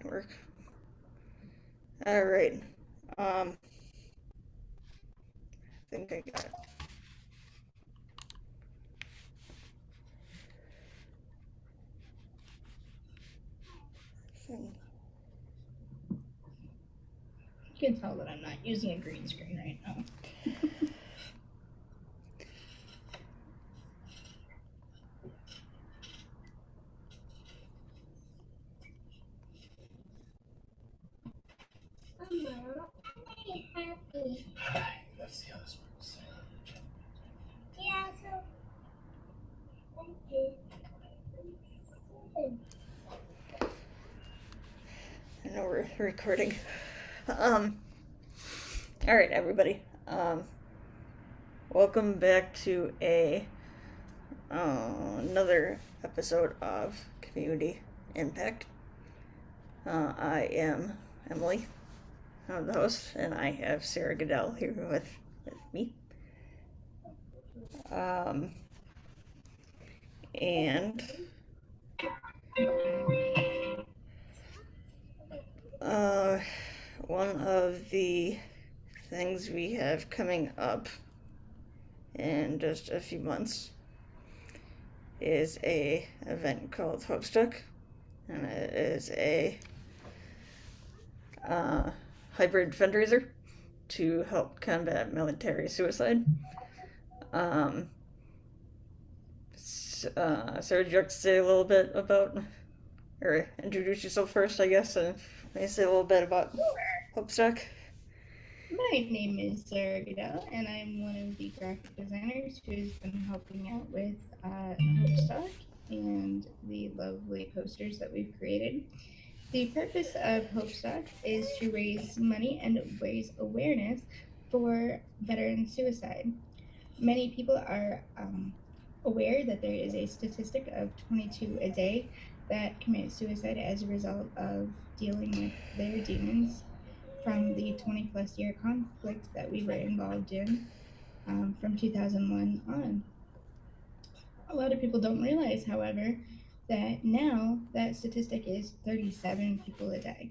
work. All right. I think I got it. You can tell that I'm not using a green screen right now. That's the other one. Yeah, so I know we're recording. All right, everybody. Welcome back to another episode of Community Impact. I am Emily. I'm the host, and I have Sarah Goodell here with me. And one of the things we have coming up in just a few months is a event called Hopestuck, and it is a hybrid fundraiser to help combat military suicide. Sarah, would you like to say a little bit about, or introduce yourself first, I guess, and maybe say a little bit about Hopestuck? My name is Sarah Goodell, and I'm one of the graphic designers who's been helping out with Hopestuck and the lovely posters that we've created. The purpose of Hopestuck is to raise money and raise awareness for veteran suicide. Many people are aware that there is a statistic of 22 a day that commit suicide as a result of dealing with their demons from the 20 plus year conflict that we were involved in from 2001 on. A lot of people don't realize, however, that now that statistic is 37 people a day.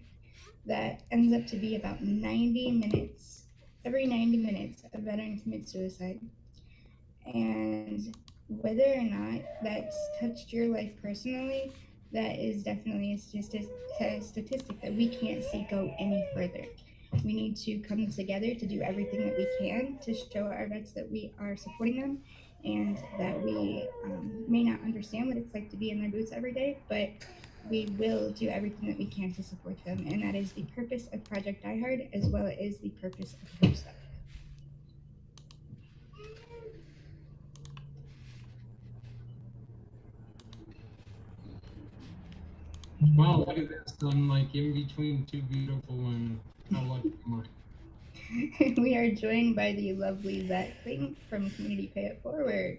That ends up to be about 90 minutes. Every 90 minutes, a veteran commits suicide. And whether or not that's touched your life personally, that is definitely a statistic that we can't see go any further. We need to come together to do everything that we can to show our vets that we are supporting them, and that we may not understand what it's like to be in their boots every day, but we will do everything that we can to support them. And that is the purpose of Project Die Hard, as well as the purpose of Hopestuck. Wow, look at this. I'm like in between two beautiful women. How lucky am I? We are joined by the lovely Zach Clayton from Community Pay It Forward.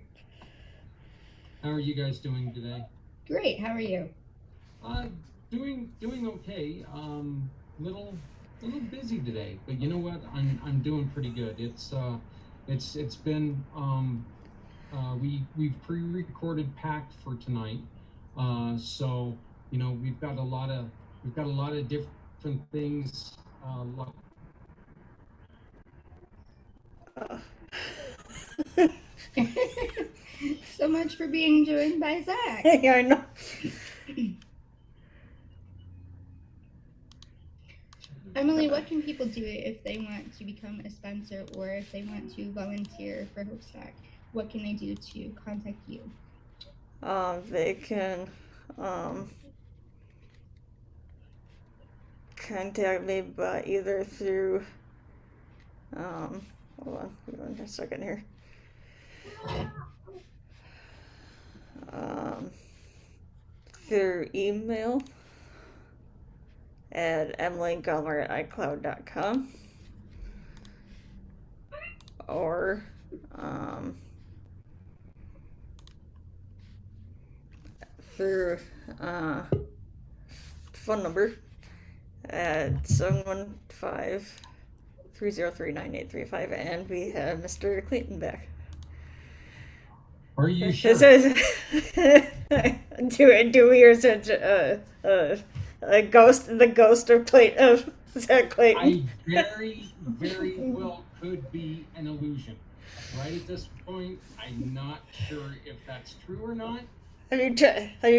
How are you guys doing today? Great. How are you? Doing okay. Little busy today, but you know what? I'm doing pretty good. It's been we've pre-recorded IMpACT for tonight, so you know we've got a lot of different things. So much for being joined by Zach. Yeah, I know. Emily, what can people do if they want to become a sponsor or if they want to volunteer for Hopestuck? What can they do to contact you? They can contact me by either through hold on, give me a second here. Through email at emilygummer@icloud.com, or through phone number at 715-303-9835, and we have Mr. Clayton back. Are you sure? Do we hear such the ghost of Clayton of Zach Clayton. I very, very well could be an illusion. Right at this point, I'm not sure if that's true or not. Have you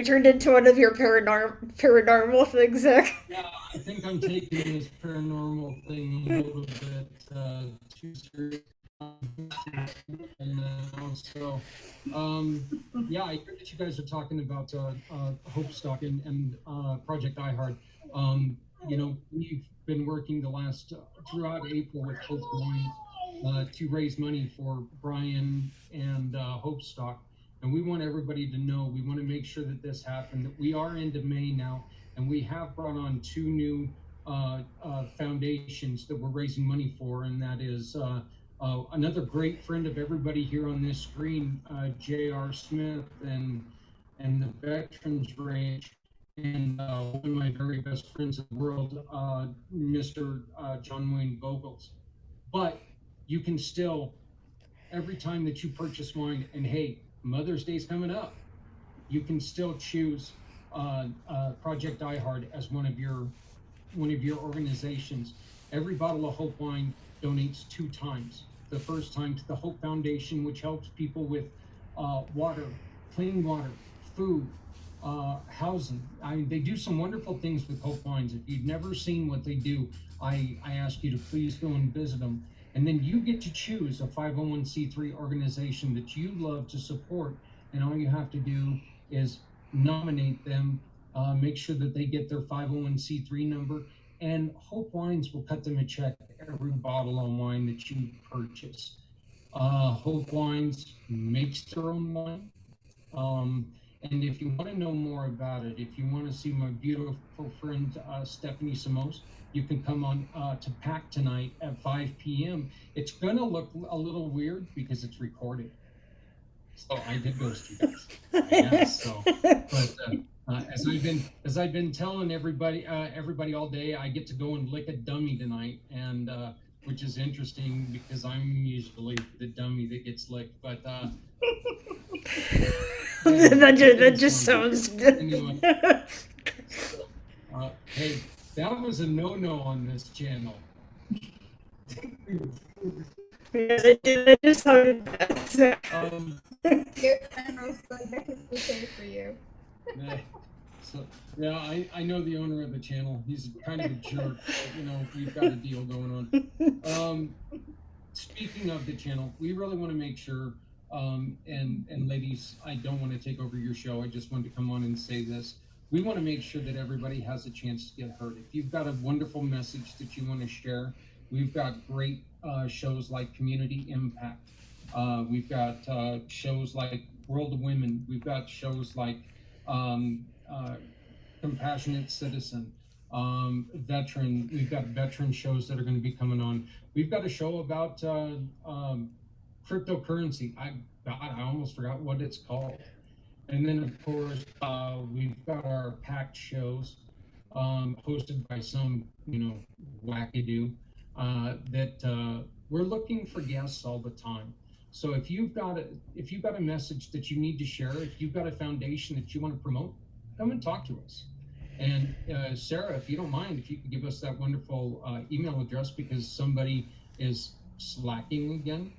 turned into one of your paranormal things, Zach? Yeah, I think I'm taking this paranormal thing a little bit too serious. So, yeah, I heard that you guys are talking about Hope Stock and Project iHeart. You know, we've been working the last throughout April with Hope Wine to raise money for Brian and Hope Stock. And we want everybody to know, we want to make sure that this happened, that we are into May now, and we have brought on two new foundations that we're raising money for, and that is another great friend of everybody here on this screen, J.R. Smith and the Veterans Ranch, and one of my very best friends in the world, Mr. John Wayne Vogels. But you can still, every time that you purchase wine, and hey, Mother's Day's coming up, you can still choose Project iHeart as one of your organizations. Every bottle of Hope wine donates 2 times. The first time to the Hope Foundation, which helps people with water, clean water, food, housing. I mean, they do some wonderful things with Hope wines. If you've never seen what they do, I ask you to please go and visit them. And then you get to choose a 501c3 organization that you love to support. And all you have to do is nominate them, make sure that they get their 501c3 number, and Hope Wines will cut them a check every bottle of wine that you purchase. Hope Wines makes their own wine. And if you want to know more about it, if you want to see my beautiful friend Stephanie Samos, you can come on to PACT tonight at 5 p.m. It's going to look a little weird because it's recorded. So I did ghost you guys. Yes, so, but as I've been telling everybody all day, I get to go and lick a dummy tonight, and which is interesting because I'm usually the dummy that gets licked. But that just sounds good. Anyway, hey, that was a no-no on this channel. Yeah, that just sounded bad. Your channel's okay for you. Yeah. So yeah, I know the owner of the channel. He's kind of a jerk, but, you know, we've got a deal going on. Speaking of the channel, we really want to make sure, and ladies, I don't want to take over your show. I just wanted to come on and say this. We want to make sure that everybody has a chance to get heard. If you've got a wonderful message that you want to share, we've got great shows like Community Impact. We've got shows like World of Women. We've got shows like Compassionate Citizen, Veteran. We've got veteran shows that are going to be coming on. We've got a show about cryptocurrency. I almost forgot what it's called. And then, of course, we've got our PACT shows hosted by some, wackadoo that we're looking for guests all the time. So if you've got a message that you need to share, if you've got a foundation that you want to promote, come and talk to us. And Sarah, if you don't mind, if you could give us that wonderful email address, because somebody is slacking again.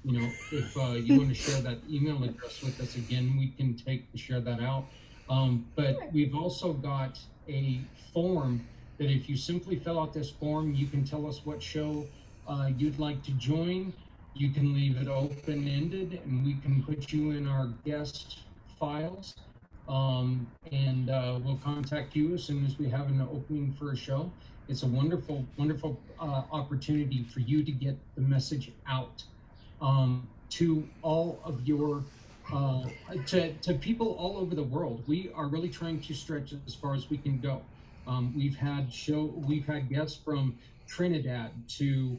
If you want to share that email address with us again, we can share that out. But we've also got a form that if you simply fill out this form, you can tell us what show you'd like to join. You can leave it open-ended, and we can put you in our guest files. And we'll contact you as soon as we have an opening for a show. It's a wonderful, wonderful opportunity for you to get the message out to all of your to people all over the world. We are really trying to stretch as far as we can go. We've had guests from Trinidad to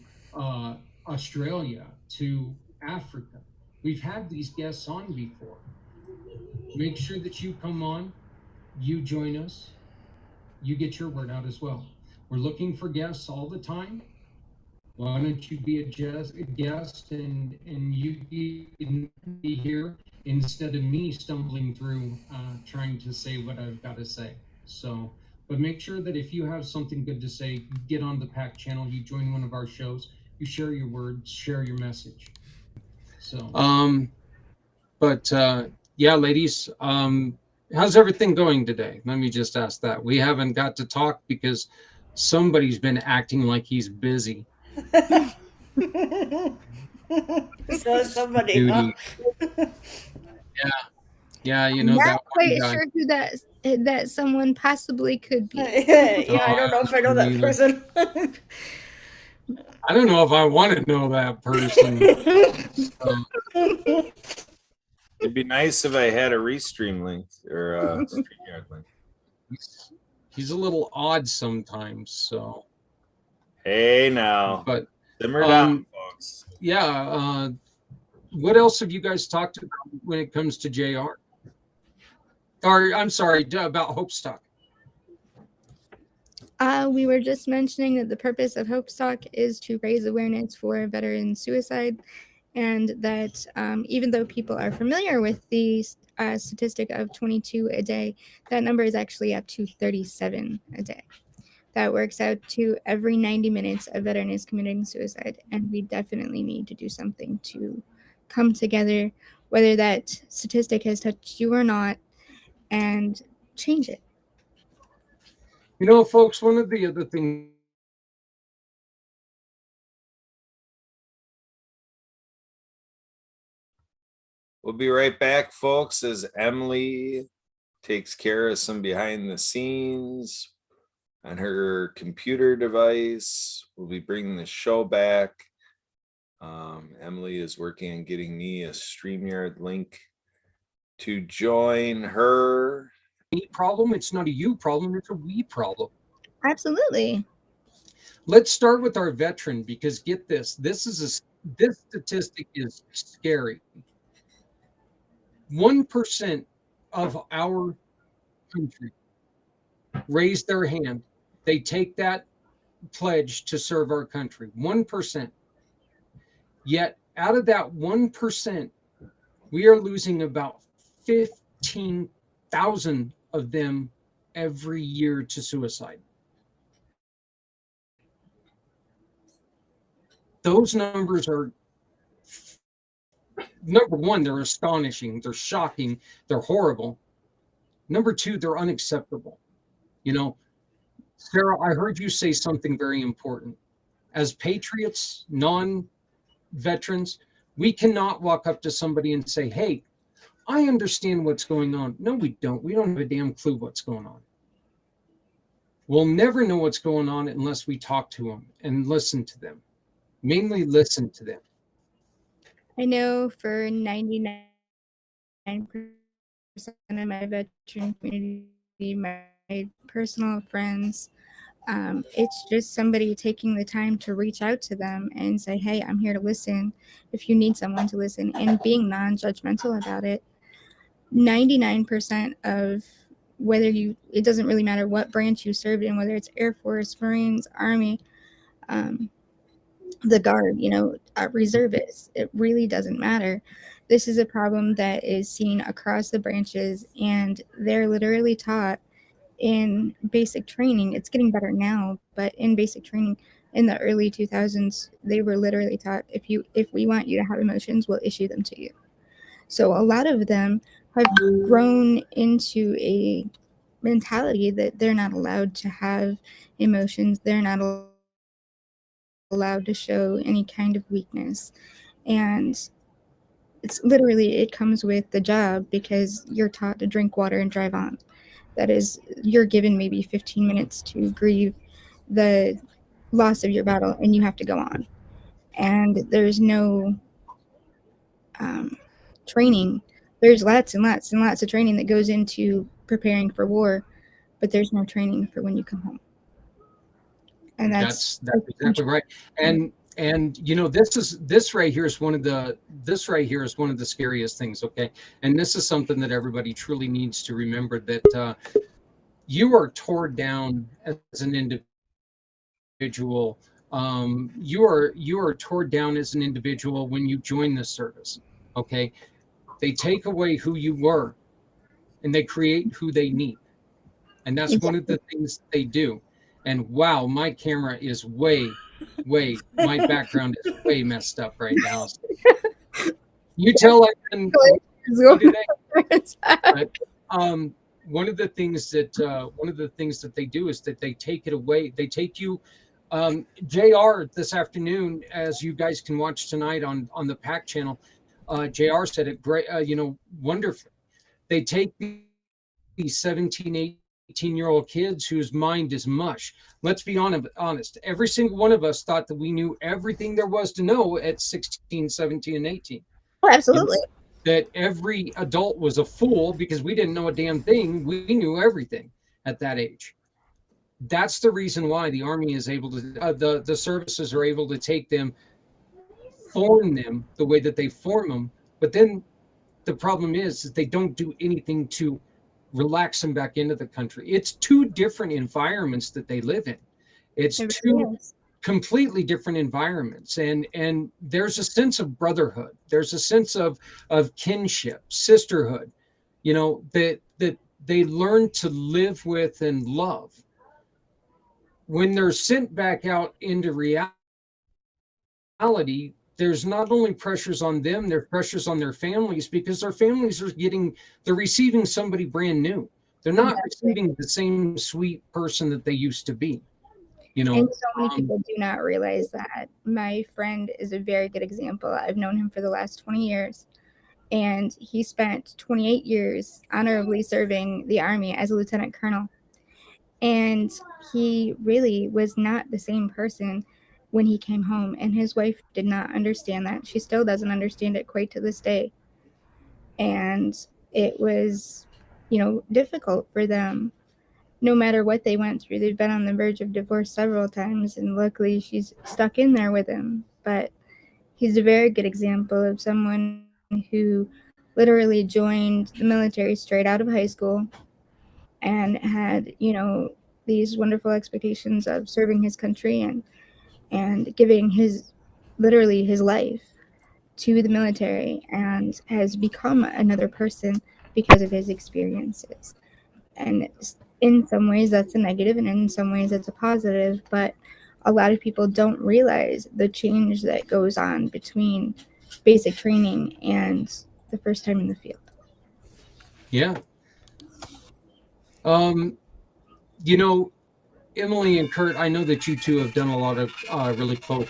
Australia to Africa. We've had these guests on before. Make sure that you come on, you join us, you get your word out as well. We're looking for guests all the time. Why don't you be a guest and you can be here instead of me stumbling through trying to say what I've got to say. So, but make sure that if you have something good to say, you get on the PAC channel, you join one of our shows, you share your words, share your message. So, but yeah, ladies, how's everything going today? Let me just ask that. We haven't got to talk because somebody's been acting like he's busy. So somebody, huh? Duty. Yeah, you I'm know not that one quite guy. sure who that someone possibly could be. Yeah, I don't know if I know that neither. person. I don't know if I want to know that person. It'd be nice if I had a restream link or a StreamYard link. He's a little odd sometimes, so. Hey now, But simmer down, folks. yeah, what else have you guys talked about when it comes to JR? Or I'm sorry, about Hopestock. We were just mentioning that the purpose of Hope Stock is to raise awareness for veteran suicide, and that even though people are familiar with the statistic of 22 a day, that number is actually up to 37 a day. That works out to every 90 minutes a veteran is committing suicide, and we definitely need to do something to come together, whether that statistic has touched you or not, and change it. You know, folks, one of the other things We'll be right back, folks, as Emily takes care of some behind the scenes on her computer device. We'll be bringing the show back. Emily is working on getting me a StreamYard link to join her. problem, it's not a you problem, it's a we problem. Absolutely. Let's start with our veteran, because get this, this statistic is scary. 1% of our country raise their hand. They take that pledge to serve our country. 1%. Yet out of that 1%, we are losing about 15,000 of them every year to suicide. Those numbers are, number one, they're astonishing, they're shocking, they're horrible. Number two, they're unacceptable. You know, Sarah, I heard you say something very important. As patriots, non-veterans, we cannot walk up to somebody and say, hey, I understand what's going on. No, we don't. We don't have a damn clue what's going on. We'll never know what's going on unless we talk to them and listen to them. Mainly listen to them. I know for 99% of my veteran community, my personal friends, it's just somebody taking the time to reach out to them and say, hey, I'm here to listen if you need someone to listen, and being non-judgmental about it. 99% of it doesn't really matter what branch you served in, whether it's Air Force, Marines, Army, the Guard, reservists, it really doesn't matter. This is a problem that is seen across the branches, and they're literally taught in basic training. It's getting better now, but in basic training in the early 2000s, they were literally taught, if we want you to have emotions, we'll issue them to you. So a lot of them have grown into a mentality that they're not allowed to have emotions, they're not allowed to show any kind of weakness. And it comes with the job, because you're taught to drink water and drive on. That is, you're given maybe 15 minutes to grieve the loss of your battle, and you have to go on. And there's no training. There's lots and lots and lots of training that goes into preparing for war, but there's no training for when you come home. And that's exactly right. And you know, this right here is one of the scariest things. Okay, and this is something that everybody truly needs to remember, that you are torn down as an individual. You are torn down as an individual when you join the service. Okay, they take away who you were, and they create who they need. And that's one of the things they do. And wow, my camera is my background is way messed up right now. So you tell I've been today. But one of the things that they do is that they take it away. They take you. JR this afternoon, as you guys can watch tonight on the PAC channel, JR said it great, wonderfully. They take these 17, 18-year-old kids whose mind is mush. Let's be honest. Every single one of us thought that we knew everything there was to know at 16, 17, and 18. Oh, absolutely. That every adult was a fool because we didn't know a damn thing. We knew everything at that age. That's the reason why the Army is able to, the services are able to take them, form them the way that they form them. But then the problem is that they don't do anything to relax them back into the country. It's two different environments that they live in. It's two completely different environments, and there's a sense of brotherhood. There's a sense of kinship, sisterhood, that they learn to live with and love. When they're sent back out into reality, there's not only pressures on them, there's pressures on their families, because their families they're receiving somebody brand new. They're not receiving the same sweet person that they used to be. And so many people do not realize that. My friend is a very good example. I've known him for the last 20 years, and he spent 28 years honorably serving the Army as a lieutenant colonel. And he really was not the same person when he came home, and his wife did not understand that. She still doesn't understand it quite to this day. And it was, difficult for them. No matter what they went through, they've been on the verge of divorce several times, and luckily she's stuck in there with him. But he's a very good example of someone who literally joined the military straight out of high school and had, these wonderful expectations of serving his country and giving literally his life to the military, and has become another person because of his experiences. And in some ways that's a negative, and in some ways it's a positive, but a lot of people don't realize the change that goes on between basic training and the first time in the field. Yeah. Emily and Kurt, I know that you two have done a lot of really close.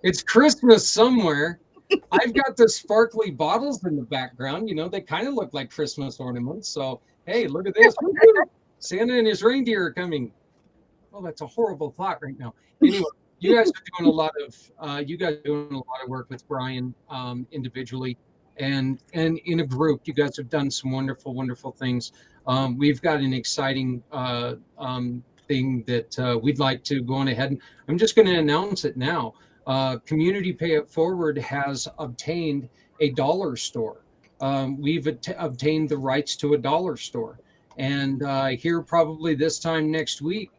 It's Christmas somewhere. I've got the sparkly bottles in the background. They kind of look like Christmas ornaments. So, hey, look at this. Santa and his reindeer are coming. Oh, that's a horrible thought right now. Anyway, you guys are doing a lot of work with Brian individually and in a group. You guys have done some wonderful, wonderful things. We've got an exciting thing that we'd like to go on ahead. I'm just going to announce it now. Community Pay It Forward has obtained a dollar store. We've obtained the rights to a dollar store. And here probably this time next week,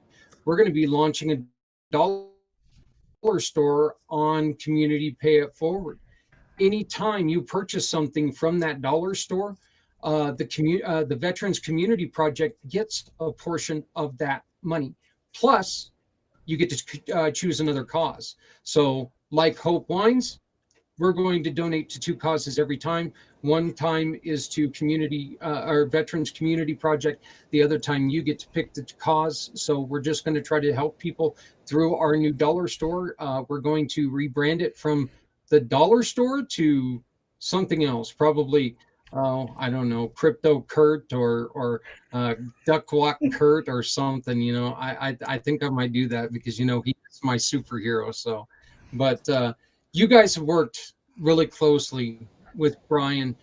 we're going to be launching a dollar store on Community Pay It Forward. Anytime you purchase something from that dollar store, the Veterans Community Project gets a portion of that money. Plus, you get to choose another cause. So, like Hope Wines, we're going to donate to two causes every time. One time is to our Veterans Community Project. The other time you get to pick the cause. So we're just going to try to help people through our new dollar store. We're going to rebrand it from the dollar store to something else, probably, I don't know, Crypto Kurt or Duck Walk Kurt or something. I think I might do that because, he's my superhero. So, but you guys have worked really closely with Brian.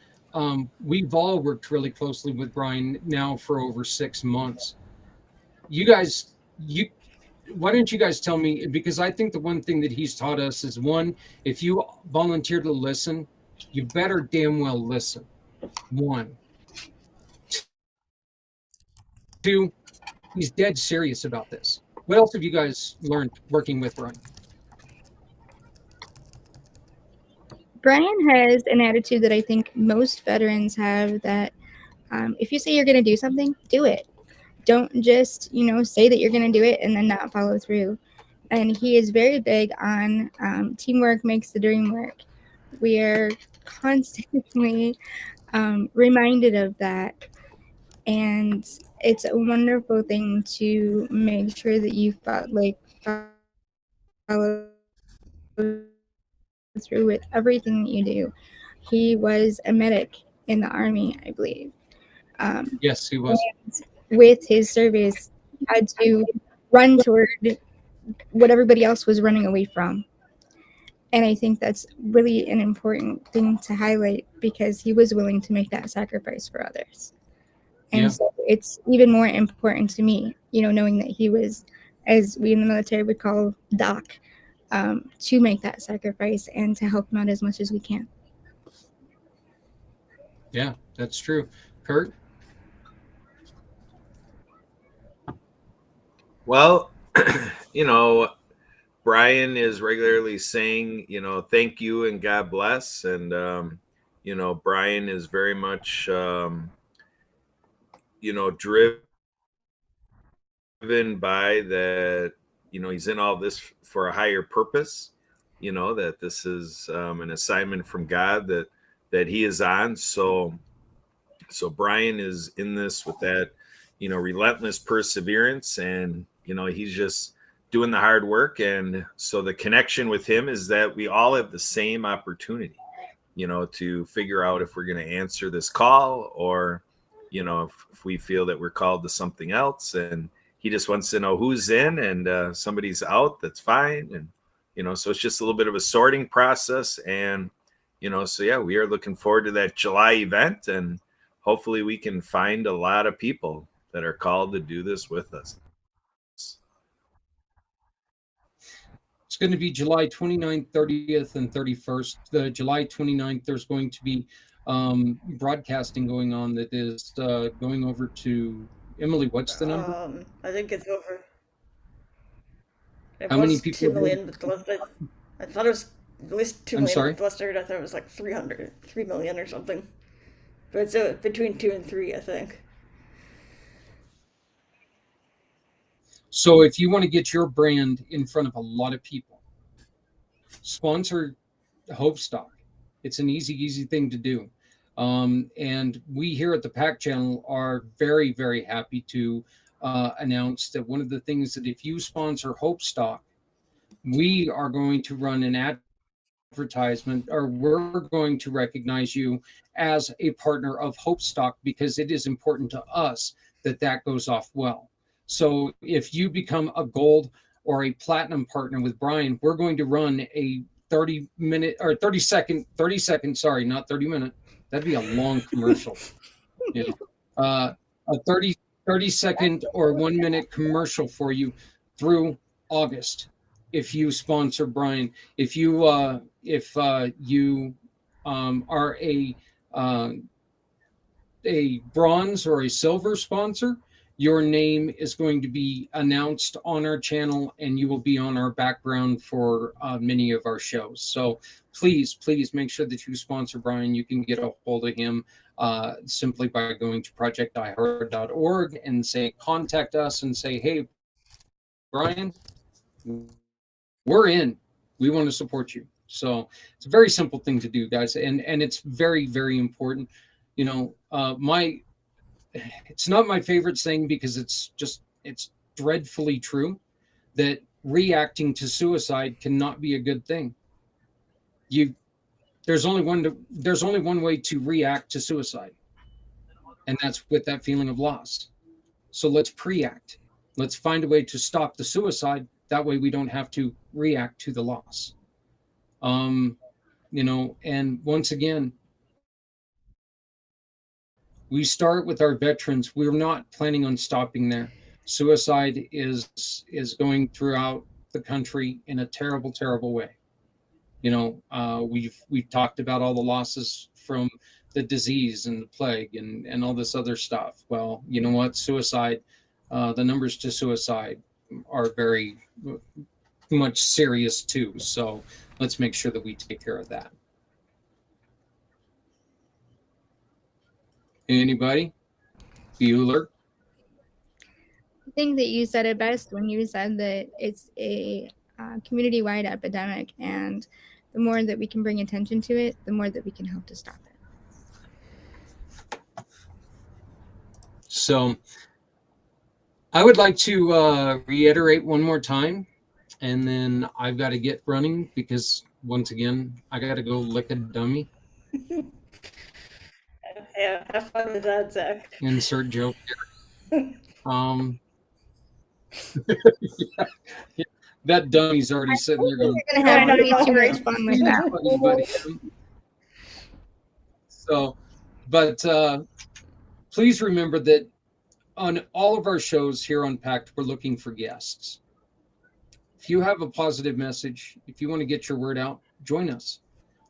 We've all worked really closely with Brian now for over 6 months. Why don't you guys tell me, because I think the one thing that he's taught us is, one, if you volunteer to listen, you better damn well listen. One. Two, he's dead serious about this. What else have you guys learned working with Brian? Brian has an attitude that I think most veterans have, that if you say you're going to do something, do it. Don't just, say that you're going to do it and then not follow through. And he is very big on teamwork makes the dream work. We are constantly reminded of that. And it's a wonderful thing to make sure that you follow through with everything that you do. He was a medic in the Army, I believe. Yes, he was. With his service, had to run toward what everybody else was running away from. And I think that's really an important thing to highlight, because he was willing to make that sacrifice for others. And Yeah. so it's even more important to me, knowing that he was, as we in the military would call Doc, to make that sacrifice and to help him out as much as we can. Yeah, that's true. Kurt? Well, you know, Brian is regularly saying, thank you and God bless. And, Brian is very much, driven by that, he's in all this for a higher purpose, that this is an assignment from God that he is on. So Brian is in this with that, relentless perseverance, and he's just doing the hard work. And so the connection with him is that we all have the same opportunity, to figure out if we're going to answer this call, or if we feel that we're called to something else. And he just wants to know who's in, and somebody's out, that's fine. And so it's just a little bit of a sorting process. And so yeah, we are looking forward to that July event, and hopefully we can find a lot of people that are called to do this with us. It's going to be July 29th, 30th, and 31st. The July 29th, there's going to be broadcasting going on that is going over to Emily. What's the number? I think it's over. It How many was people 2 million, but I thought it was at least 2 I'm million. sorry? But the last I heard, I thought it was like 3 million or something. But it's between 2 and 3, I think. So if you want to get your brand in front of a lot of people, sponsor Hope Stock. It's an easy thing to do. And we here at the PAC channel are very, very happy to announce that one of the things that if you sponsor Hope Stock, we are going to run an advertisement, or we're going to recognize you as a partner of Hope Stock, because it is important to us that that goes off well. So if you become a gold or a platinum partner with Brian, we're going to run a 30-minute or 30 second, sorry, not 30-minute. That'd be a long commercial. Yeah. A 30 second or 1 minute commercial for you through August. If you sponsor Brian, if you are a bronze or a silver sponsor, your name is going to be announced on our channel, and you will be on our background for many of our shows. So please make sure that you sponsor Brian. You can get a hold of him simply by going to projectiheard.org and say, contact us and say, hey, Brian, we're in. We want to support you. So it's a very simple thing to do, guys. And it's very, very important. It's not my favorite saying, because it's dreadfully true, that reacting to suicide cannot be a good thing. There's only one way to react to suicide, and that's with that feeling of loss. So let's pre-act. Let's find a way to stop the suicide. That way we don't have to react to the loss. And once again, we start with our veterans. We're not planning on stopping there. Suicide is going throughout the country in a terrible, terrible way. We've talked about all the losses from the disease and the plague and all this other stuff. Well, you know what? Suicide, the numbers to suicide are very much serious too. So let's make sure that we take care of that. Anybody? Bueller? I think that you said it best when you said that it's a community-wide epidemic, and the more that we can bring attention to it, the more that we can help to stop it. So I would like to reiterate one more time, and then I've got to get running because once again, I got to go lick a dummy. Yeah, have fun with that, Zach. Insert joke here. Yeah, that dummy's already sitting there going, We're gonna have I way know, too right? much fun with that. buddy. So, but please remember that on all of our shows here on IMpACT, we're looking for guests. If you have a positive message, if you want to get your word out, join us.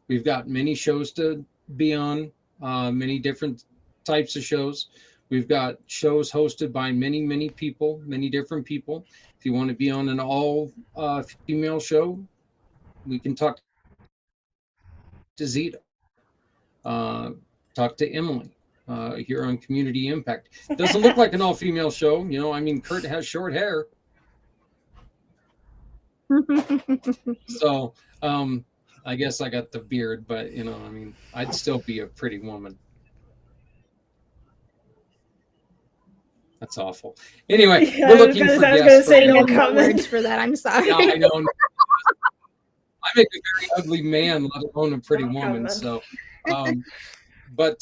We've got many shows to be on, many different types of shows. We've got shows hosted by many, many people, many different people. If you want to be on an all female show, we can talk to Zeta, talk to Emily here on Community Impact. Doesn't look like an all female show. You know, I mean, Kurt has short hair. So I guess I got the beard, but you know, I mean, I'd still be a pretty woman. That's awful. Anyway, Yeah, we're looking for I was guests. gonna say right no now. comment. Words for that. I'm sorry. Yeah, I know. I make a very ugly man, let alone a pretty No woman. comment. So, but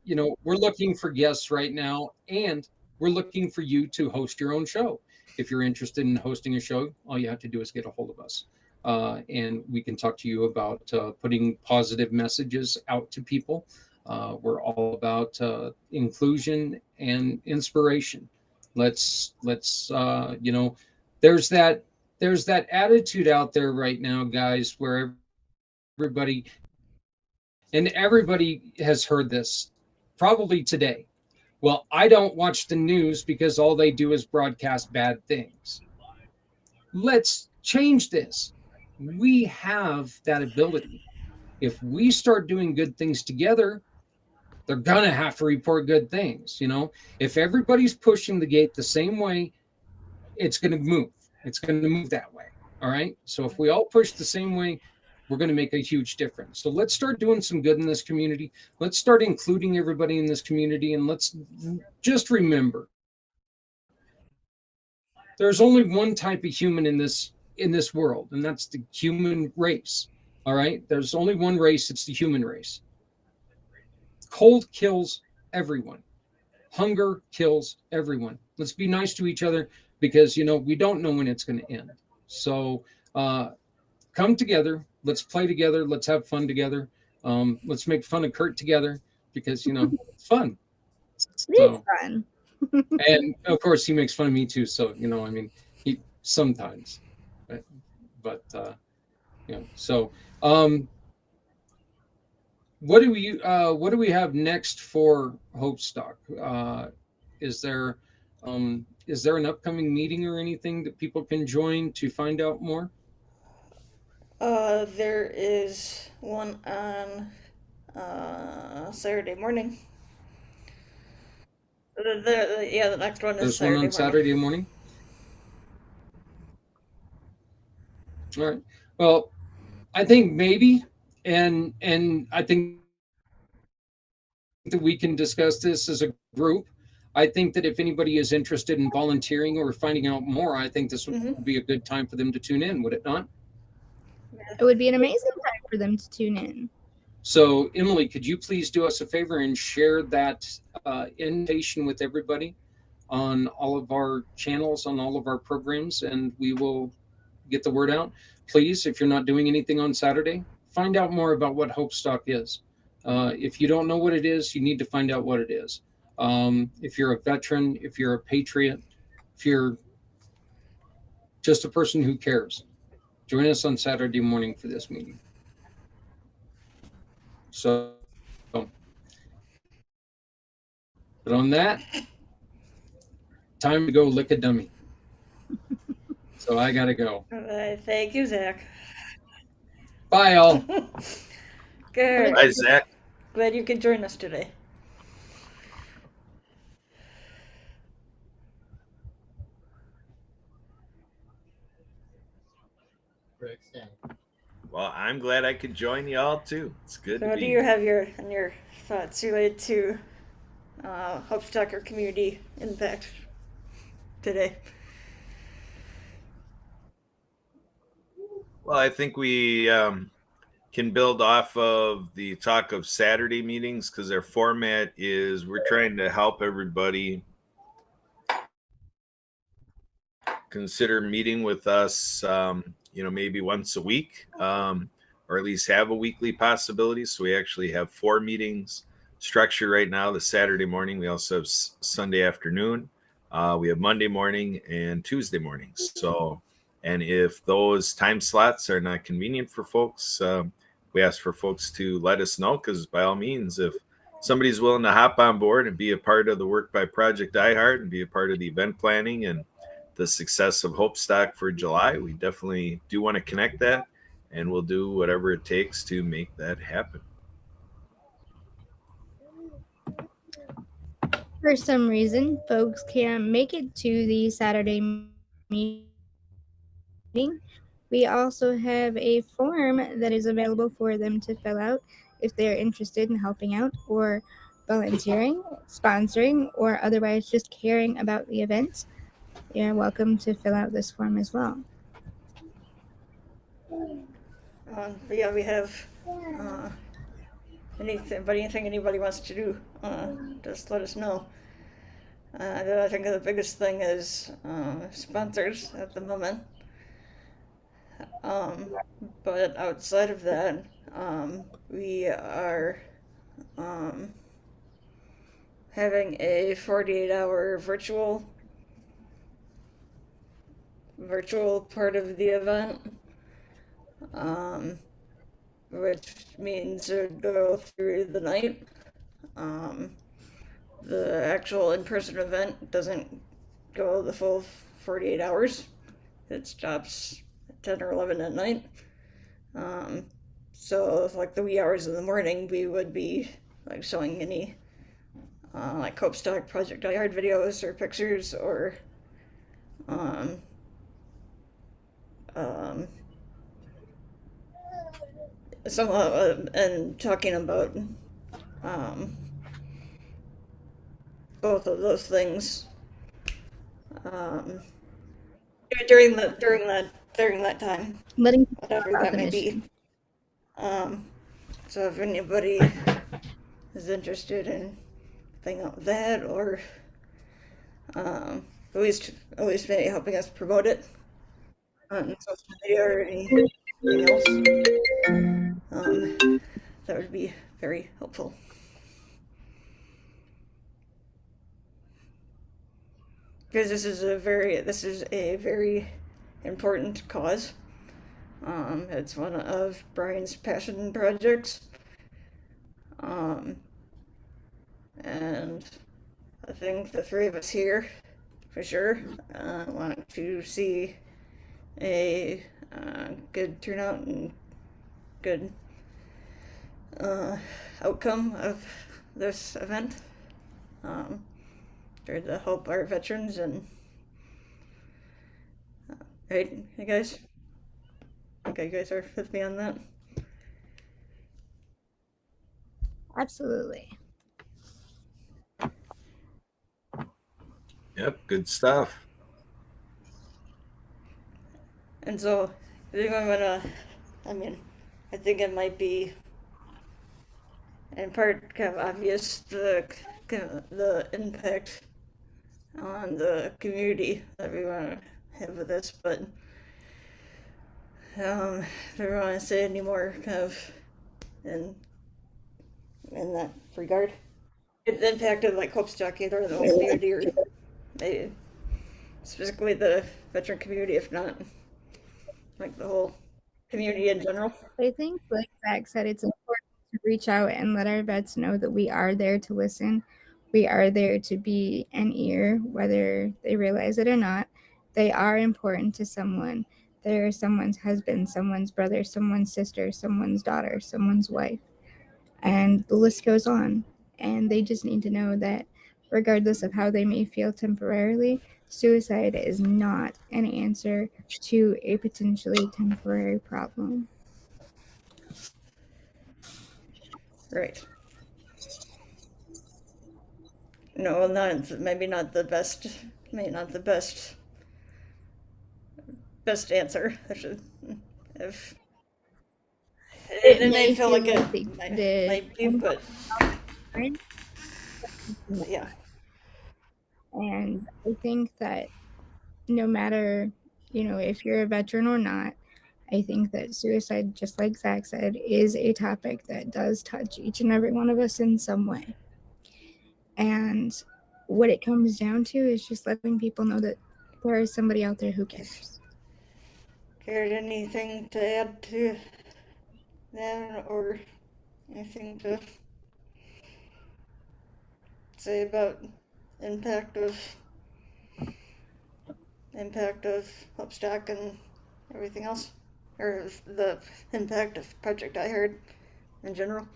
you know, we're looking for guests right now, and we're looking for you to host your own show. If you're interested in hosting a show, all you have to do is get a hold of us, and we can talk to you about putting positive messages out to people. We're all about inclusion and inspiration. Let's you know, there's that attitude out there right now, guys, where everybody has heard this probably today. Well, I don't watch the news because all they do is broadcast bad things. Let's change this. We have that ability. If we start doing good things together, they're gonna have to report good things. You know, if everybody's pushing the gate the same way, it's gonna move. It's gonna move that way. All right. So if we all push the same way, we're going to make a huge difference. So let's start doing some good in this community. Let's start including everybody in this community, and let's just remember there's only one type of human in this world, and that's the human race. All right, there's only one race. It's the human race. Cold kills everyone. Hunger kills everyone. Let's be nice to each other because you know we don't know when it's going to end. So come together. Let's play together. Let's have fun together. Let's make fun of Kurt together because you know it's fun. It's fun. And of course he makes fun of me too. So you know, I mean, he sometimes, but you know. So what do we have next for Hope Stock? Is there an upcoming meeting or anything that people can join to find out more? There is one on Saturday morning. The next one is There's Saturday one on morning. Saturday morning. All right. Well, I think maybe, and I think that we can discuss this as a group. I think that if anybody is interested in volunteering or finding out more, I think this would be a good time for them to tune in, would it not? It would be an amazing time for them to tune in. So, Emily, could you please do us a favor and share that invitation with everybody on all of our channels, on all of our programs, and we will get the word out. Please, if you're not doing anything on Saturday, find out more about what Hope Stock is. If you don't know what it is, you need to find out what it is. If you're a veteran, if you're a patriot, if you're just a person who cares, join us on Saturday morning for this meeting. So, but on that, time to go lick a dummy. So I gotta go. All right, thank you, Zach. Bye, all. Good. Bye, Zach. Glad you could join us today. Well, I'm glad I could join y'all too. It's good So, to what do be you here. have in your thoughts related to Hopestocker community impact today? Well, I think we can build off of the talk of Saturday meetings because their format is we're trying to help everybody consider meeting with us, maybe once a week, or at least have a weekly possibility. So we actually have 4 meetings structured right now. The Saturday morning, we also have Sunday afternoon. We have Monday morning and Tuesday mornings. So, and if those time slots are not convenient for folks, we ask for folks to let us know because by all means, if somebody's willing to hop on board and be a part of the work by Project iHeart and be a part of the event planning and the success of Hope Stock for July, we definitely do want to connect that, and we'll do whatever it takes to make that happen. For some reason, folks can't make it to the Saturday meeting. We also have a form that is available for them to fill out if they're interested in helping out or volunteering, sponsoring, or otherwise just caring about the event. You're welcome to fill out this form as well. But yeah, we have anything anybody wants to do, just let us know. I think the biggest thing is sponsors at the moment. But outside of that, we are having a 48-hour virtual part of the event, which means it would go through the night. The actual in-person event doesn't go the full 48 hours. It stops at 10 or 11 at night. So, like the wee hours of the morning, we would be like showing any like Cope Stock Project iHeart videos or pictures or um, um, some and talking about um, both of those things um, during that time, Letting whatever about that the may mission. be. So if anybody is interested in thing out with that or um, at least maybe helping us promote it on social media or anything else, that would be very helpful. Because this is a very important cause. It's one of Brian's passion projects. Um, and I think the three of us here, for sure, want to see a good turnout and good outcome of this event. To help our veterans and right, hey guys. Okay, you guys are with me on that. Absolutely. Yep, good stuff. And so, I think I'm gonna. I mean, I think it might be in part kind of obvious the impact on the community that we want to have with this, but if I don't want to say any more kind of in in that regard. It impacted like Hope Stockade or the whole community or maybe specifically the veteran community, if not like the whole community in general. I think, like Zach said, it's important to reach out and let our vets know that we are there to listen. We are there to be an ear, whether they realize it or not. They are important to someone. They're someone's husband, someone's brother, someone's sister, someone's daughter, someone's wife. And the list goes on. And they just need to know that regardless of how they may feel temporarily, suicide is not an answer to a potentially temporary problem. Right. No, not maybe not the best. Maybe not the best answer. I should if It it may may feel feel like it like the might be, but time, yeah. and I think that no matter, if you're a veteran or not, I think that suicide, just like Zach said, is a topic that does touch each and every one of us in some way. And what it comes down to is just letting people know that there is somebody out there who cares. Cared anything to add to that, or anything to say about impact of impact of Hubstock and everything else, or the impact of Project I Heard in general?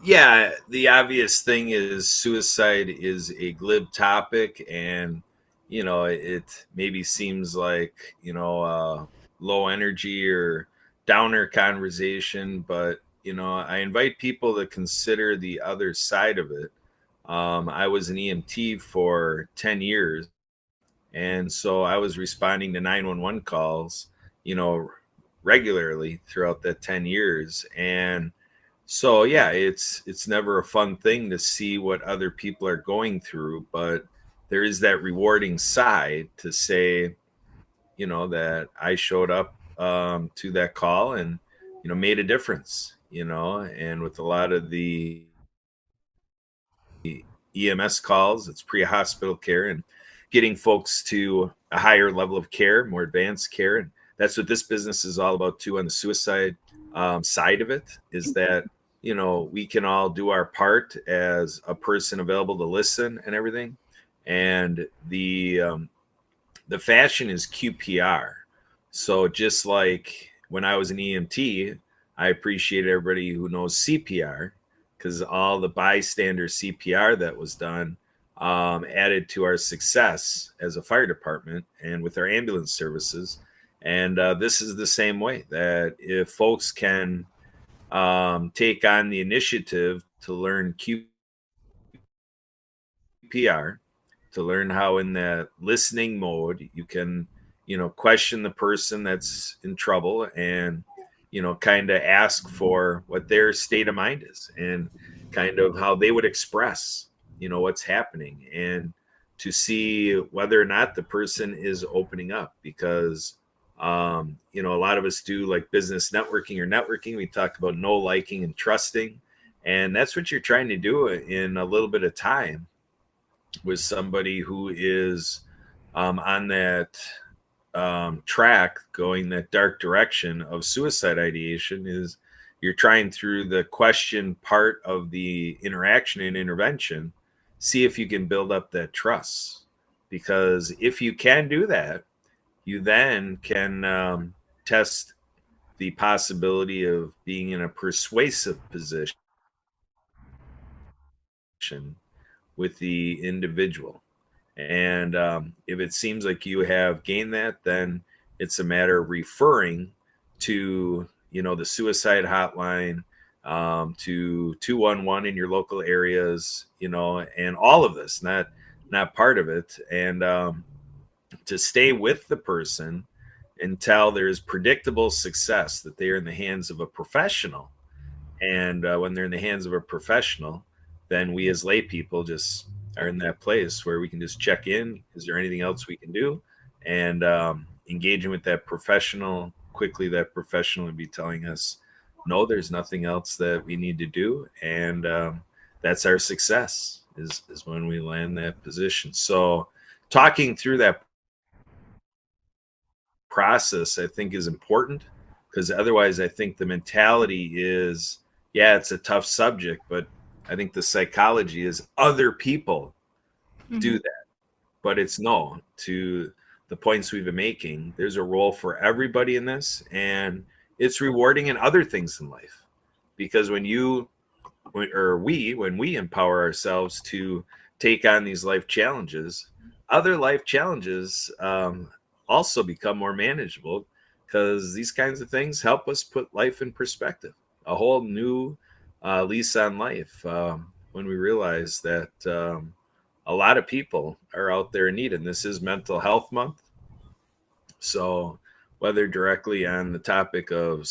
Yeah, the obvious thing is suicide is a glib topic, and it maybe seems like low energy or downer conversation, but I invite people to consider the other side of it. I was an EMT for 10 years, and so I was responding to 911 calls, you know, regularly throughout that 10 years. And so yeah, it's never a fun thing to see what other people are going through, but there is that rewarding side to say, that I showed up to that call and made a difference, and with a lot of the EMS calls, it's pre-hospital care and getting folks to a higher level of care, more advanced care. And that's what this business is all about too, on the suicide side of it, is that we can all do our part as a person available to listen and everything. And the fashion is QPR. So just like when I was an EMT, I appreciate everybody who knows CPR, because all the bystander CPR that was done added to our success as a fire department and with our ambulance services. And this is the same way, that if folks can take on the initiative to learn QPR, to learn how in that listening mode you can question the person that's in trouble, and kind of ask for what their state of mind is, and kind of how they would express what's happening, and to see whether or not the person is opening up. Because a lot of us do like business networking or networking, we talk about know, liking, and trusting, and that's what you're trying to do in a little bit of time with somebody who is on that track, going that dark direction of suicide ideation. Is you're trying, through the question part of the interaction and intervention, see if you can build up that trust. Because if you can do that, you then can test the possibility of being in a persuasive position with the individual. And if it seems like you have gained that, then it's a matter of referring to, the suicide hotline, to 211 in your local areas, and all of this, not part of it. And to stay with the person until there's predictable success, that they are in the hands of a professional. And when they're in the hands of a professional, then we as lay people just are in that place where we can just check in. Is there anything else we can do? And engaging with that professional quickly, that professional would be telling us, no, there's nothing else that we need to do. And that's our success, is when we land that position. So talking through that process, I think, is important, because otherwise I think the mentality is, yeah, it's a tough subject, but I think the psychology is other people do that. But it's no, to the points we've been making, there's a role for everybody in this, and it's rewarding in other things in life. Because when you when we empower ourselves to take on these life challenges, other life challenges also become more manageable, because these kinds of things help us put life in perspective, a whole new lease on life, when we realize that a lot of people are out there in need. And this is Mental Health Month. So, whether directly on the topic of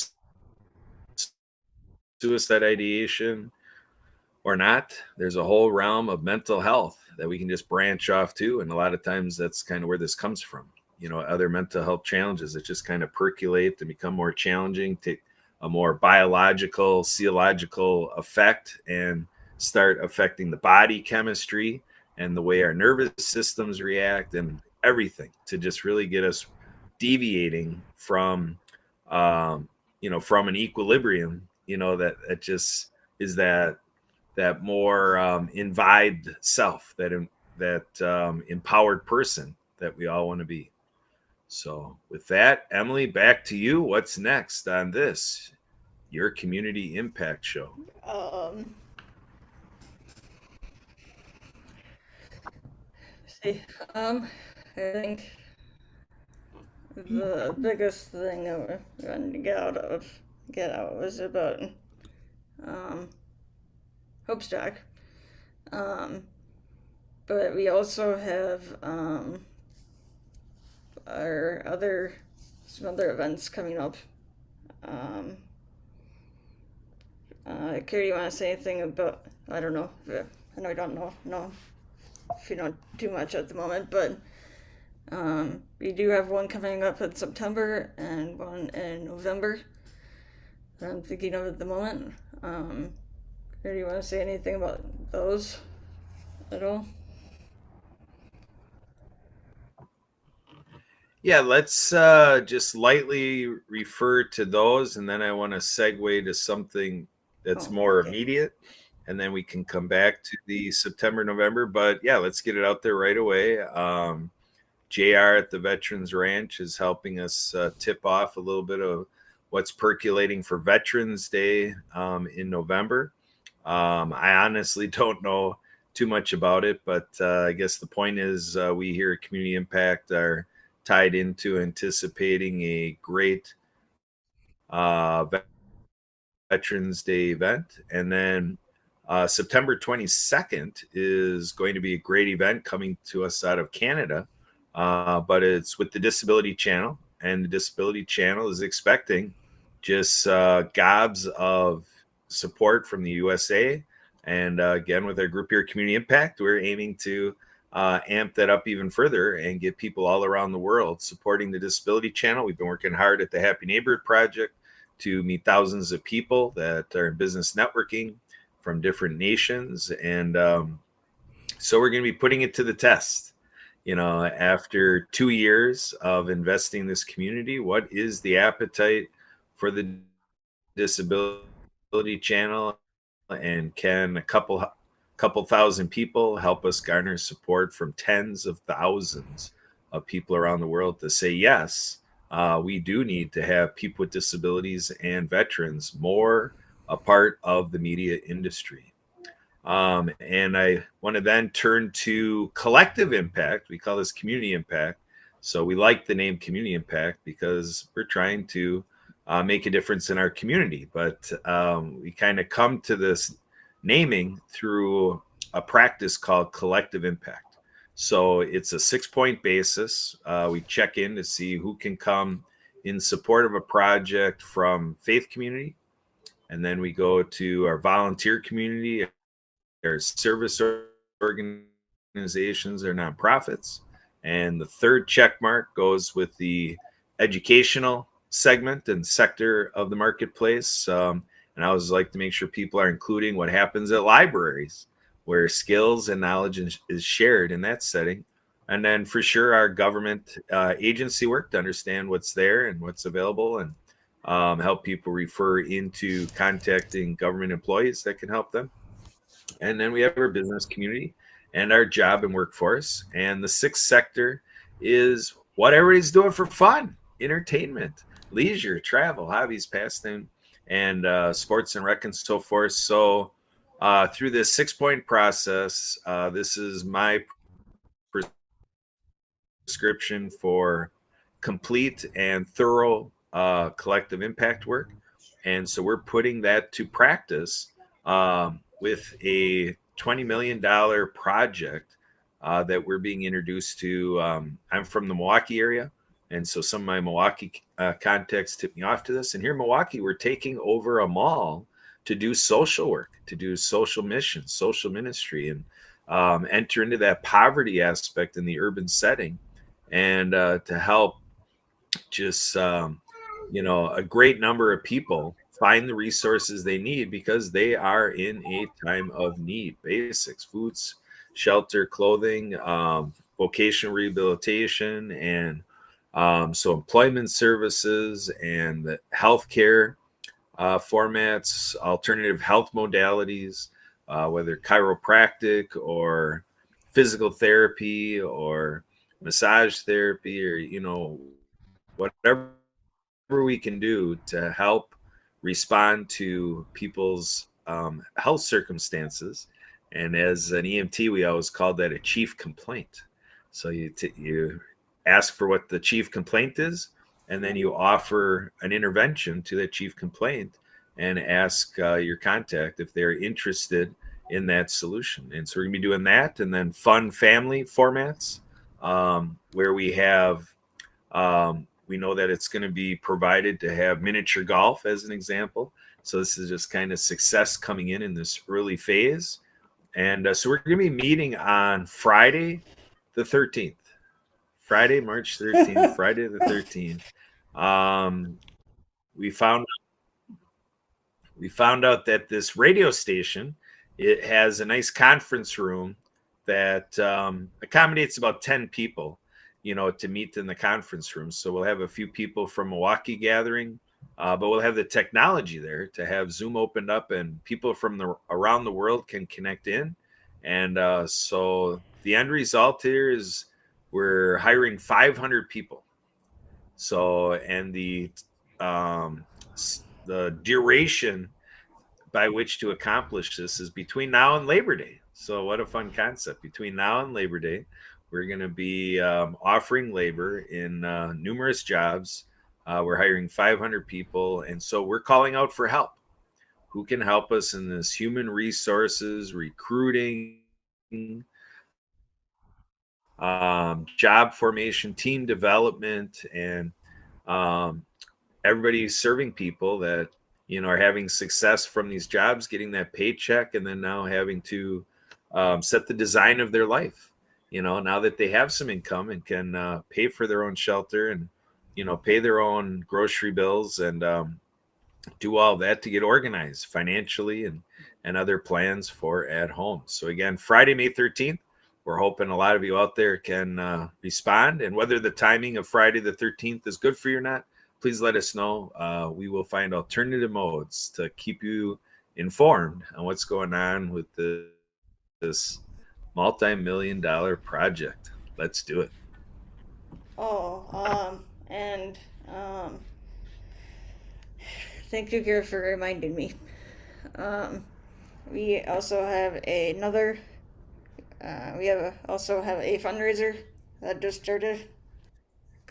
suicide ideation or not, there's a whole realm of mental health that we can just branch off to. And a lot of times that's kind of where this comes from. Other mental health challenges that just kind of percolate and become more challenging, take a more biological, physiological effect, and start affecting the body chemistry and the way our nervous systems react and everything, to just really get us deviating from, from an equilibrium, that just is that more imbibed self, that empowered person that we all want to be. So with that, Emily, back to you. What's next on this, your community impact show? Um, see, I think the biggest thing that we're going to get out was about um, Hopestock. Um, but we also have some other events coming up. Um, Carrie, you want to say anything about? I don't know. I know I don't know. No, if you don't do much at the moment, but we do have one coming up in September and one in November that I'm thinking of at the moment. Do you want to say anything about those at all? Yeah, let's just lightly refer to those, and then I want to segue to something that's more Okay. immediate, and then we can come back to the September, November. But yeah, let's get it out there right away. JR at the Veterans Ranch is helping us tip off a little bit of what's percolating for Veterans Day in November. I honestly don't know too much about it, but I guess the point is, we here at Community Impact are tied into anticipating a great uh, Veterans Day event. And then September 22nd is going to be a great event coming to us out of Canada, but it's with the Disability Channel. And the Disability Channel is expecting just gobs of support from the USA. And again, with our group here, Community Impact, we're aiming to amp that up even further and get people all around the world supporting the Disability Channel. We've been working hard at the Happy Neighborhood Project to meet thousands of people that are in business networking from different nations. And so we're going to be putting it to the test. After 2 years of investing in this community, what is the appetite for the Disability Channel? And can a couple thousand people help us garner support from tens of thousands of people around the world to say, yes, we do need to have people with disabilities and veterans more a part of the media industry. And I want to then turn to collective impact. We call this community impact. So we like the name Community Impact because we're trying to make a difference in our community. But we kind of come to this naming through a practice called collective impact. So it's a 6-point basis. We check in to see who can come in support of a project from faith community. And then we go to our volunteer community, our service organizations, or nonprofits. And the third check mark goes with the educational segment and sector of the marketplace. And I always like to make sure people are including what happens at libraries, where skills and knowledge is shared in that setting. And then for sure, our government agency work to understand what's there and what's available, and help people refer into contacting government employees that can help them. And then we have our business community and our job and workforce. And the sixth sector is what everybody's doing for fun, entertainment, leisure, travel, hobbies, pastime, and sports and rec and so forth. So through this 6-point process, this is my prescription for complete and thorough collective impact work. And so we're putting that to practice with a $20 million project that we're being introduced to. I'm from the Milwaukee area. And so some of my Milwaukee contacts tipped me off to this. And here in Milwaukee, we're taking over a mall to do social work, to do social mission, social ministry, and enter into that poverty aspect in the urban setting, and to help just a great number of people find the resources they need, because they are in a time of need. Basics: foods, shelter, clothing, vocational rehabilitation, and so employment services and the healthcare formats, alternative health modalities, whether chiropractic or physical therapy or massage therapy, or whatever we can do to help respond to people's health circumstances. And as an EMT, we always call that a chief complaint. So you ask for what the chief complaint is, and then you offer an intervention to that chief complaint and ask your contact if they're interested in that solution. And so we're going to be doing that, and then fun family formats where we have we know that it's going to be provided to have miniature golf as an example. So this is just kind of success coming in this early phase. And so we're going to be meeting on Friday the 13th. Friday, March 13th, Friday the 13th. We found out that this radio station, it has a nice conference room that accommodates about 10 people, to meet in the conference room. So we'll have a few people from Milwaukee gathering, but we'll have the technology there to have Zoom opened up, and people from around the world can connect in. And so the end result here is we're hiring 500 people. So, and the duration by which to accomplish this is between now and Labor Day. So what a fun concept. Between now and Labor Day, we're going to be offering labor in numerous jobs. We're hiring 500 people. And so we're calling out for help. Who can help us in this human resources, recruiting, job formation, team development, and everybody serving people that are having success from these jobs, getting that paycheck, and then now having to set the design of their life. Now that they have some income and can pay for their own shelter and pay their own grocery bills, and do all of that to get organized financially and other plans for at home. So again, Friday, May 13th, we're hoping a lot of you out there can respond. And whether the timing of Friday the 13th is good for you or not, please let us know. We will find alternative modes to keep you informed on what's going on with this multi-million-dollar project. Let's do it. And thank you, Gary, for reminding me. We also have another. Also have a fundraiser that just started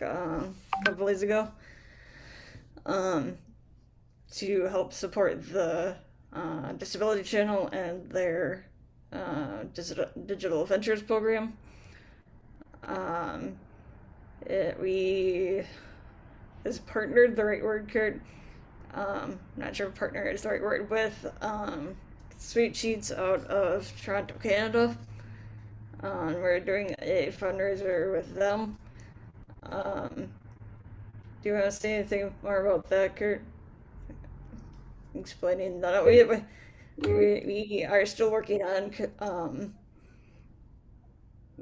a couple days ago. To help support the Disability Channel and their digital ventures program. We is partnered the right word, Kurt. Not sure if partner is the right word, with Sweet Sheets out of Toronto, Canada. We're doing a fundraiser with them. Do you want to say anything more about that, Kurt? Explaining that we are still working on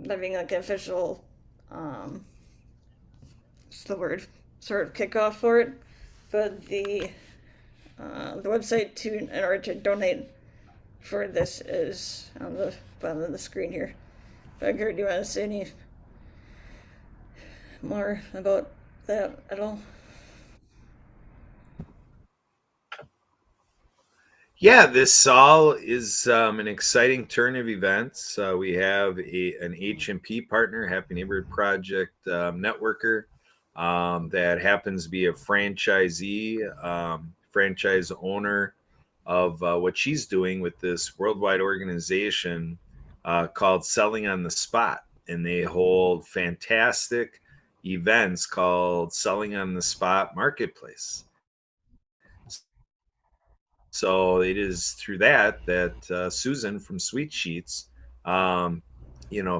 having like an official what's the word, sort of kickoff for it, but the website in order to donate for this is on the bottom of the screen here. But Kurt, do you want to say any more about that at all? Yeah, this all is an exciting turn of events. We have an HMP partner, Happy Neighborhood Project networker, that happens to be a franchisee, franchise owner of what she's doing with this worldwide organization called Selling on the Spot. And they hold fantastic events called Selling on the Spot Marketplace. So it is through that Susan from Sweet Sheets, um,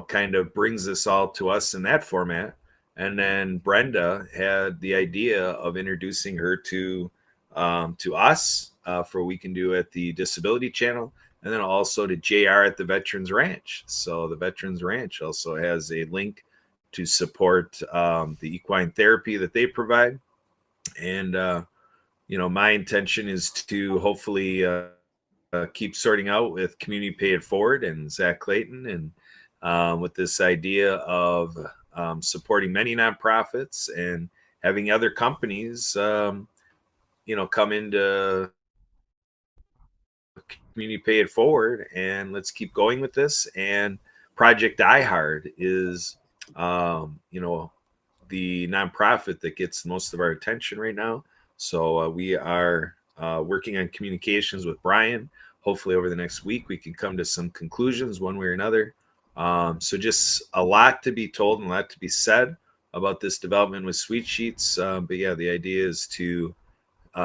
kind of brings this all to us in that format. And then Brenda had the idea of introducing her to us for what we can do at the Disability Channel, and then also to JR at the Veterans Ranch. So the Veterans Ranch also has a link to support the equine therapy that they provide. And my intention is to hopefully keep sorting out with Community Pay It Forward and Zach Clayton, and with this idea of supporting many nonprofits and having other companies, come into Community Pay It Forward, and let's keep going with this. And Project Die Hard is, the nonprofit that gets most of our attention right now. So we are working on communications with Brian. Hopefully, over the next week, we can come to some conclusions one way or another. So just a lot to be told and a lot to be said about this development with Sweet Sheets. But yeah, the idea is to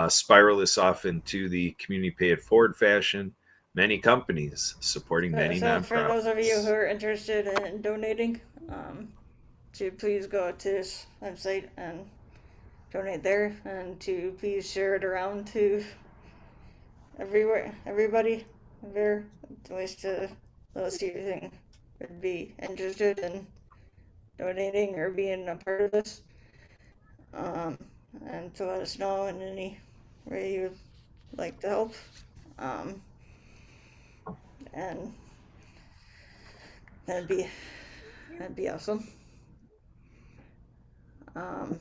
spiral this off into the Community Pay It Forward fashion. Many companies supporting many So nonprofits. for those of you who are interested in donating, to please go to this website and donate there, and to please share it around to everybody there, at least to those who you think would be interested in donating or being a part of this, and to let us know in any way you would like to help, and that'd be awesome. Um,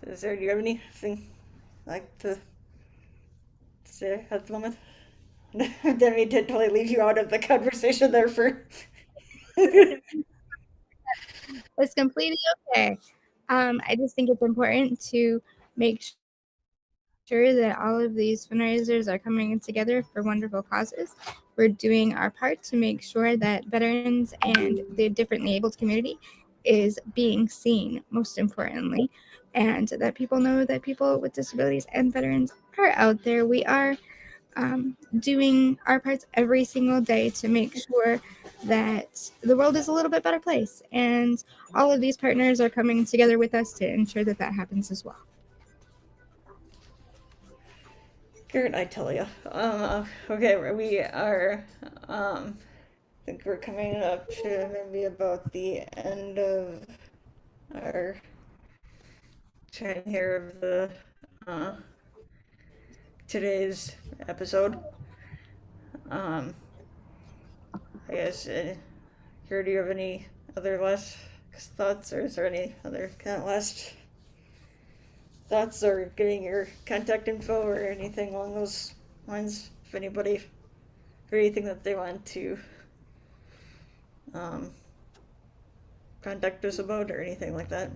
do you have anything like to say at the moment? Demi did totally leave you out of the conversation there for. It's completely okay. I just think it's important to make sure that all of these fundraisers are coming together for wonderful causes. We're doing our part to make sure that veterans and the differently abled community is being seen, most importantly, and that people know that people with disabilities and veterans are out there. We are doing our parts every single day to make sure that the world is a little bit better place. And all of these partners are coming together with us to ensure that that happens as well. Garrett, I tell you. Okay, we are. I think we're coming up to maybe about the end of our time here of the today's episode. I guess, Garrett, do you have any other last thoughts, or is there any other kind of last thoughts, or getting your contact info or anything along those lines? If anybody, or anything that they want to contact us about, or anything like that.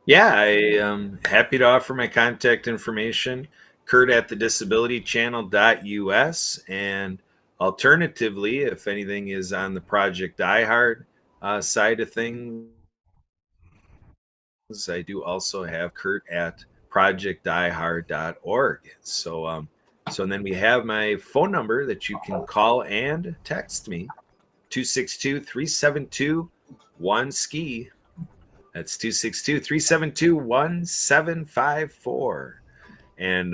Yeah, I am happy to offer my contact information, Kurt at the disabilitychannel.us. And alternatively, if anything is on the Project Die Hard side of things, I do also have Kurt at projectdiehard.org. So and then we have my phone number that you can call and text me, 262-372-1SKI. That's 262-372-1754. And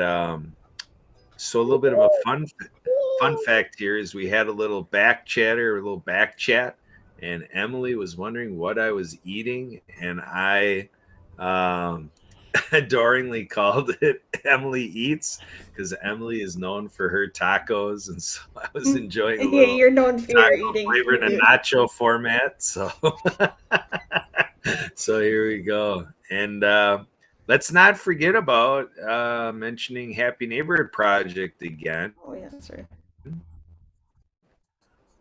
so a little bit of a fun fact here is we had a little back chat, and Emily was wondering what I was eating, and I adoringly called it Emily Eats because Emily is known for her tacos, and so I was enjoying a Yeah, little you're known for your taco eating. flavor in a nacho format. So, so here we go, and let's not forget about mentioning Happy Neighborhood Project again. Oh yeah, sorry.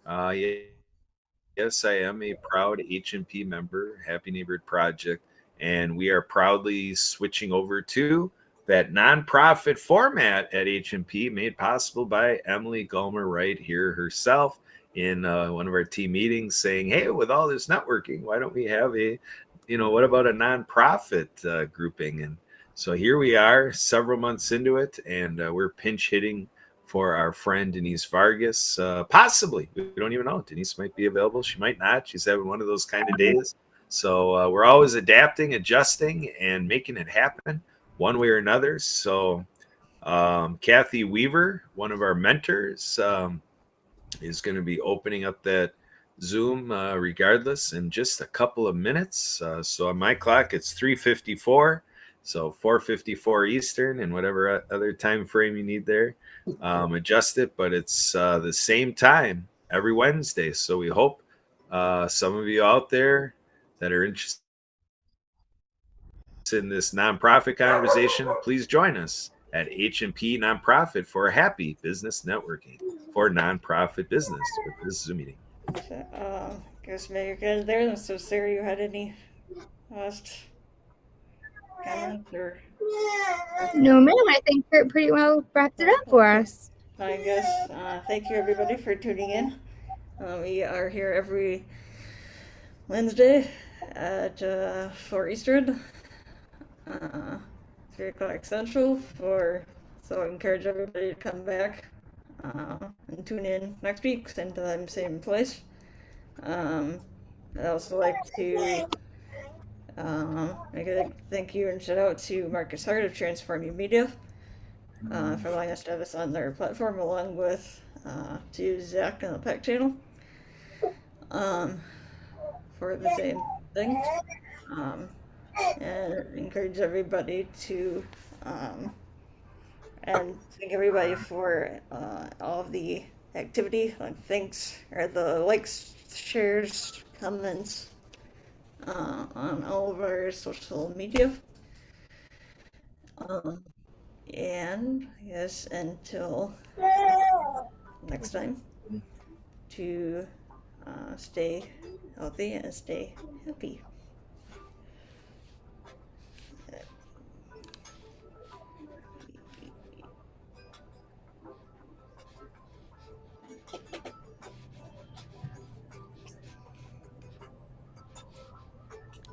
Yeah, yes, I am a proud HMP member, Happy Neighborhood Project, and we are proudly switching over to that nonprofit format at HMP, made possible by Emily Gulmer right here herself in one of our team meetings, saying, "Hey, with all this networking, why don't we have what about a nonprofit grouping?" And so here we are, several months into it, and we're pinch hitting for our friend Denise Vargas. Possibly, we don't even know. Denise might be available. She might not. She's having one of those kind of days. So we're always adapting, adjusting, and making it happen one way or another. So Kathy Weaver, one of our mentors, is going to be opening up that Zoom regardless in just a couple of minutes. So on my clock, it's 3:54. So 4:54 Eastern and whatever other time frame you need there. Adjust it, but it's the same time every Wednesday. So we hope some of you out there that are interested in this nonprofit conversation, please join us at H&P Nonprofit for happy business networking for nonprofit business with this Zoom meeting. So, guess maybe you're good there. So, Sarah, you had any last comments or? No, ma'am. I think Kurt pretty well wrapped it up for us. I guess. Thank you, everybody, for tuning in. We are here every Wednesday at 4 Eastern, 3 o'clock Central. So I encourage everybody to come back and tune in next week, same time, same place. I'd also like to make a thank you and shout out to Marcus Hart of Transforming Media for allowing us to have us on their platform, along with to Zach on the PAC channel for the same thing. And encourage everybody to and thank everybody for all of the activity, thanks, or the likes, shares, comments on all of our social media. And I guess until next time, to stay healthy and stay happy.